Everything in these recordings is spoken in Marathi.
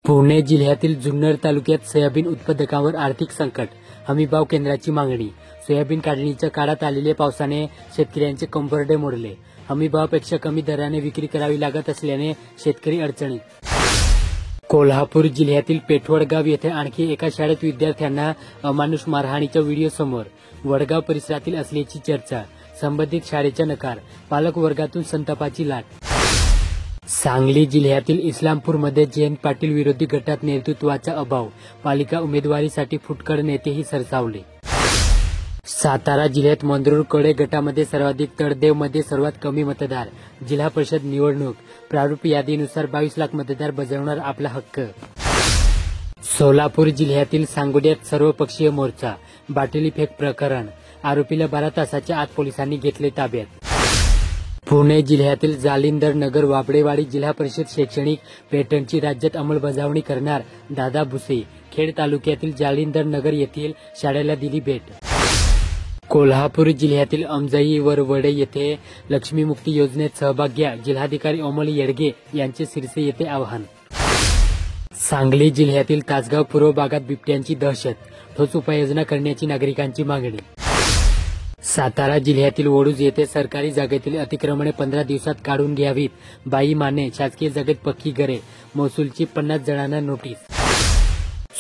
पुणे जिल्ह्यातील जुन्नर तालुक्यात सोयाबीन उत्पादकांवर आर्थिक संकट. हमीभाव केंद्राची मागणी. सोयाबीन काढणीच्या काळात आलेल्या पावसाने शेतकऱ्यांचे कंबरडे मोडले. हमीभावापेक्षा कमी दराने विक्री करावी लागत असल्याने शेतकरी अडचणीत. कोल्हापूर जिल्ह्यातील पेठवडगाव येथे आणखी एका शाळेत विद्यार्थ्यांना अमानुष मारहाणीचा व्हिडिओ समोर. वडगाव परिसरातील असल्याची चर्चा. संबंधित शाळेचा नकार. पालक वर्गातून संतापाची लाट. सांगली जिल्ह्यातील इस्लामपूरमध्ये जयंत पाटील विरोधी गटात नेतृत्वाचा अभाव. पालिका उमेदवारीसाठी फुटकळ नेतेही सरसावले. सातारा जिल्ह्यात मंगरुळकडे गटामध्ये सर्वाधिक, तळदेवमध्ये सर्वात कमी मतदार. जिल्हा परिषद निवडणूक. प्रारूप यादीनुसार 22 लाख मतदार बजावणार आपला हक्क. सोलापूर जिल्ह्यातील सांगोड्यात सर्वपक्षीय मोर्चा. बाटली फेक प्रकरण. आरोपीला 12 तासाच्या आत पोलिसांनी घेतले ताब्यात. पुणे जिल्ह्यातील जालिंदर नगर वाबडेवाडी जिल्हा परिषद शैक्षणिक पॅटर्नची राज्यात अंमलबजावणी करणार दादा भुसे. खेड तालुक्यातील जालिंदर नगर येथील शाळेला दिली भेट. कोल्हापूर जिल्ह्यातील अंजई वरवडे येथे लक्ष्मीमुक्ती योजनेत सहभाग घ्या. जिल्हाधिकारी अमोल येडगे यांचे सिरसे येथे आवाहन. सांगली जिल्ह्यातील तासगाव पूर्व भागात बिबट्यांची दहशत. ठोस उपाययोजना करण्याची नागरिकांची मागणी. सातारा जिल्ह्यातील वडूज येथे सरकारी जागेतील अतिक्रमणे 15 दिवसात काढून घ्यावीत. बाई माने. शासकीय जागेत पक्की घरे. महसूलची 50 जणांना नोटीस.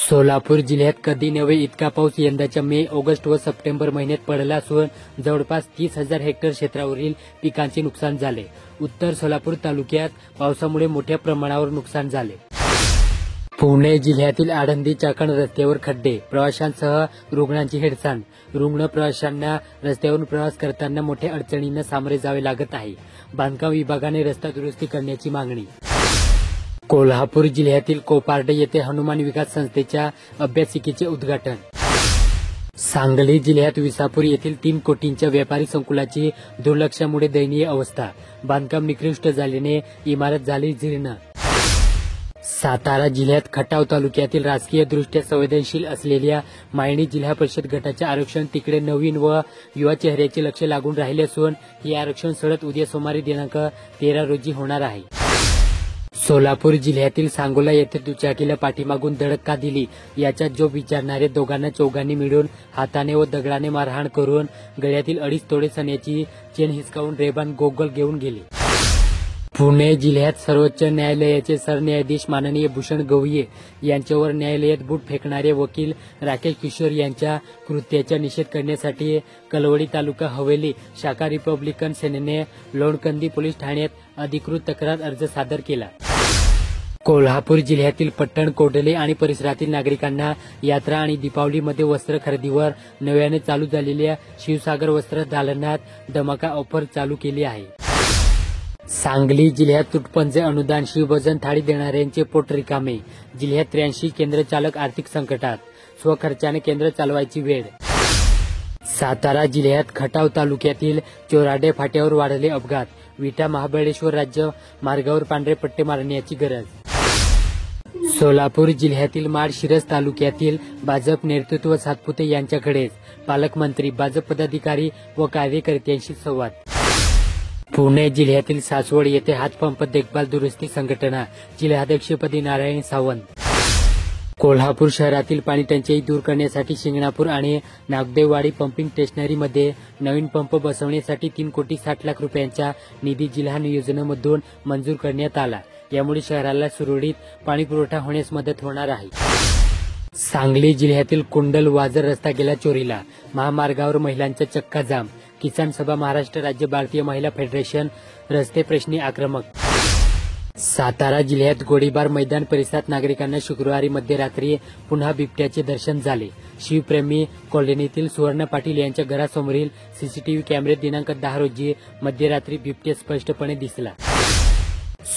सोलापूर जिल्ह्यात कधी नव्हे इतका पाऊस यंदाच्या मे, ऑगस्ट व सप्टेंबर महिन्यात पडला असून जवळपास 30,000 हेक्टर क्षेत्रावरील पिकांचे नुकसान झाले. उत्तर सोलापूर तालुक्यात पावसामुळे मोठ्या प्रमाणावर नुकसान झाले. पुणे जिल्ह्यातील आळंदी चाकण रस्त्यावर खड्डे. प्रवाशांसह रुग्णांची हेळसांड. रुग्ण प्रवाशांना रस्त्यावरून प्रवास करताना मोठ्या अडचणींना सामोरे जावे लागत आहे. बांधकाम विभागाने रस्ता दुरुस्ती करण्याची मागणी. कोल्हापूर जिल्ह्यातील कोपार्डे येथे हनुमान विकास संस्थेच्या अभ्यासिकेचे उद्घाटन. सांगली जिल्ह्यात विसापूर येथील 3 कोटींच्या व्यापारी संकुलाची दुर्लक्षामुळे दयनीय अवस्था. बांधकाम निकृष्ट झाल्याने इमारत झाली जीर्ण. सातारा जिल्ह्यात खटाव तालुक्यातील राजकीय दृष्ट्या संवेदनशील असलेल्या मायणी जिल्हा परिषद गटाचे आरक्षण तिकडे नवीन व युवा चेहऱ्याचे लक्ष लागून राहिले असून हे आरक्षण सडत उद्या सोमवारी दिनांक 13 रोजी होणार आहे. सोलापूर जिल्ह्यातील सांगोला येथे दुचाकीला पाठीमागून धडक का दिली याचा जोब विचारणारे दोघांना चौघांनी मिळून हाताने व दगडाने मारहाण करून गळ्यातील 2.5 तोळे सोन्याची चेन हिसकावून रेबान गोगल घेऊन गेले. पुणे जिल्ह्यात सर्वोच्च न्यायालयाचे सरन्यायाधीश माननीय भूषण गवई यांच्यावर न्यायालयात बूट फेकणारे वकील राकेश किशोर यांच्या कृत्याचा निषेध करण्यासाठी कळवडी तालुका हवेली शाखा रिपब्लिकन सेनेने लोणकंदी पोलीस ठाण्यात अधिकृत तक्रार अर्ज सादर केला. कोल्हापूर जिल्ह्यातील पट्टण, कोडले आणि परिसरातील नागरिकांना यात्रा आणि दीपावलीमध्ये वस्त्र खरेदीवर नव्याने चालू झालेल्या शिवसागर वस्त्र दालनात धमाका ऑफर चालू केली आहे. सांगली जिल्ह्यात तुटपंजे अनुदान. शिवभोजन थाळी देणाऱ्यांचे पोट रिकामे. जिल्ह्यात 83 केंद्र चालक आर्थिक संकटात. स्वखर्चाने केंद्र चालवायची वेळ. सातारा जिल्ह्यात खटाव तालुक्यातील चोराडे फाट्यावर वाढले अपघात. विटा महाबळेश्वर राज्य मार्गावर पांढरे पट्टे मारण्याची गरज. सोलापूर जिल्ह्यातील माळशिरस तालुक्यातील भाजप नेतृत्व सातपुते यांच्याकडेच. पालकमंत्री, भाजप पदाधिकारी व कार्यकर्त्यांशी संवाद. पुणे जिल्ह्यातील सासवड येथे हातपंप देखभाल दुरुस्ती संघटना. जिल्हाध्यक्षपदी नारायण सावंत. कोल्हापूर शहरातील पाणी टंचाई दूर करण्यासाठी शिंगणापूर आणि नागदेववाडी पंपिंग स्टेशनरीमध्ये नवीन पंप बसवण्यासाठी 3,60 लाख रुपयांचा निधी जिल्हा नियोजनामधून मंजूर करण्यात आला. यामुळे शहराला सुरळीत पाणी पुरवठा होण्यास मदत होणार आहे. सांगली जिल्ह्यातील कुंडल वाजर रस्ता गेला चोरीला. महामार्गावर महिलांचा चक्का जाम. किसान सभा महाराष्ट्र राज्य भारतीय महिला फेडरेशन रस्ते प्रश्नी आक्रमक. सातारा जिल्ह्यात गोळीबार मैदान परिसरात नागरिकांना शुक्रवारी मध्यरात्री पुन्हा बिबट्याचे दर्शन झाले. शिवप्रेमी कॉलनीतील सुवर्ण पाटील यांच्या घरासमोरील सीसीटीव्ही कॅमेऱ्यात दिनांक 10 रोजी मध्यरात्री बिबट्या स्पष्टपणे दिसला.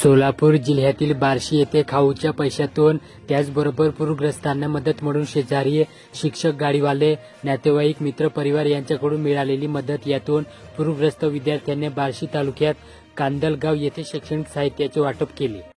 सोलापूर जिल्ह्यातील बार्शी येथे खाऊच्या पैशातून त्याचबरोबर पूरग्रस्तांना मदत म्हणून शेजारी, शिक्षक, गाडीवाले, नातेवाईक, मित्र परिवार यांच्याकडून मिळालेली मदत यातून पूरग्रस्त विद्यार्थ्यांनी बार्शी तालुक्यात कांदलगाव येथे शैक्षणिक साहित्याचे वाटप केले.